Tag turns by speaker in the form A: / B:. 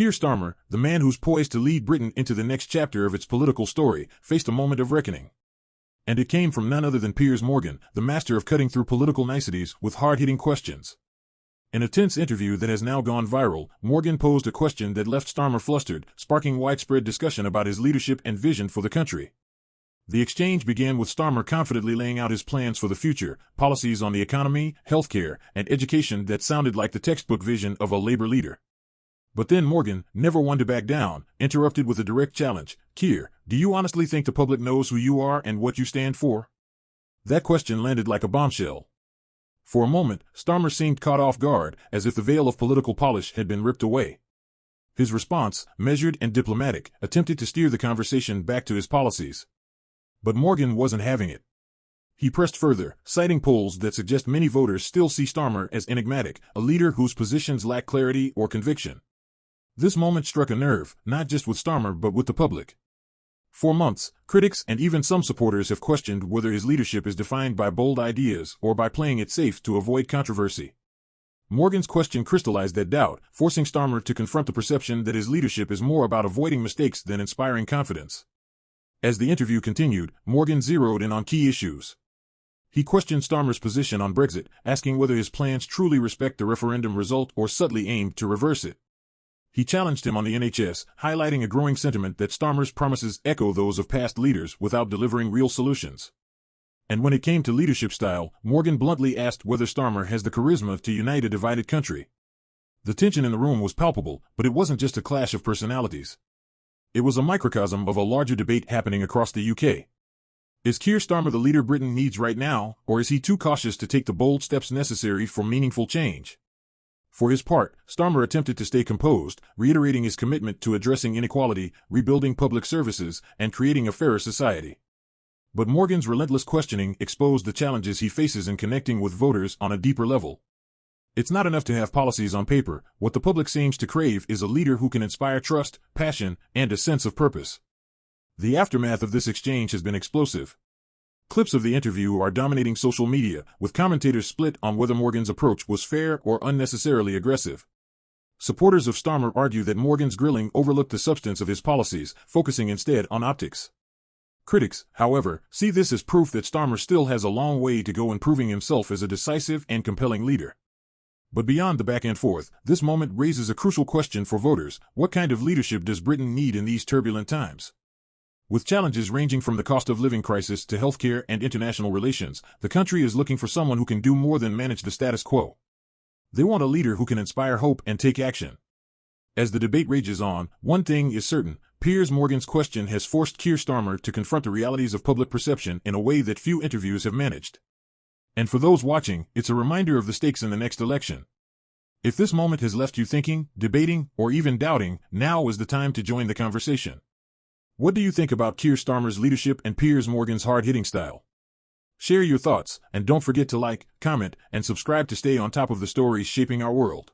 A: Keir Starmer, the man who's poised to lead Britain into the next chapter of its political story, faced a moment of reckoning. And it came from none other than Piers Morgan, the master of cutting through political niceties with hard-hitting questions. In a tense interview that has now gone viral, Morgan posed a question that left Starmer flustered, sparking widespread discussion about his leadership and vision for the country. The exchange began with Starmer confidently laying out his plans for the future, policies on the economy, healthcare, and education that sounded like the textbook vision of a Labour leader. But then Morgan, never one to back down, interrupted with a direct challenge. Keir, do you honestly think the public knows who you are and what you stand for? That question landed like a bombshell. For a moment, Starmer seemed caught off guard, as if the veil of political polish had been ripped away. His response, measured and diplomatic, attempted to steer the conversation back to his policies. But Morgan wasn't having it. He pressed further, citing polls that suggest many voters still see Starmer as enigmatic, a leader whose positions lack clarity or conviction. This moment struck a nerve, not just with Starmer but with the public. For months, critics and even some supporters have questioned whether his leadership is defined by bold ideas or by playing it safe to avoid controversy. Morgan's question crystallized that doubt, forcing Starmer to confront the perception that his leadership is more about avoiding mistakes than inspiring confidence. As the interview continued, Morgan zeroed in on key issues. He questioned Starmer's position on Brexit, asking whether his plans truly respect the referendum result or subtly aimed to reverse it. He challenged him on the NHS, highlighting a growing sentiment that Starmer's promises echo those of past leaders without delivering real solutions. And when it came to leadership style, Morgan bluntly asked whether Starmer has the charisma to unite a divided country. The tension in the room was palpable, but it wasn't just a clash of personalities. It was a microcosm of a larger debate happening across the UK. Is Keir Starmer the leader Britain needs right now, or is he too cautious to take the bold steps necessary for meaningful change? For his part, Starmer attempted to stay composed, reiterating his commitment to addressing inequality, rebuilding public services, and creating a fairer society. But Morgan's relentless questioning exposed the challenges he faces in connecting with voters on a deeper level. It's not enough to have policies on paper. What the public seems to crave is a leader who can inspire trust, passion, and a sense of purpose. The aftermath of this exchange has been explosive. Clips of the interview are dominating social media, with commentators split on whether Morgan's approach was fair or unnecessarily aggressive. Supporters of Starmer argue that Morgan's grilling overlooked the substance of his policies, focusing instead on optics. Critics, however, see this as proof that Starmer still has a long way to go in proving himself as a decisive and compelling leader. But beyond the back and forth, this moment raises a crucial question for voters: what kind of leadership does Britain need in these turbulent times? With challenges ranging from the cost of living crisis to healthcare and international relations, the country is looking for someone who can do more than manage the status quo. They want a leader who can inspire hope and take action. As the debate rages on, one thing is certain: Piers Morgan's question has forced Keir Starmer to confront the realities of public perception in a way that few interviews have managed. And for those watching, it's a reminder of the stakes in the next election. If this moment has left you thinking, debating, or even doubting, now is the time to join the conversation. What do you think about Keir Starmer's leadership and Piers Morgan's hard-hitting style? Share your thoughts, and don't forget to like, comment, and subscribe to stay on top of the stories shaping our world.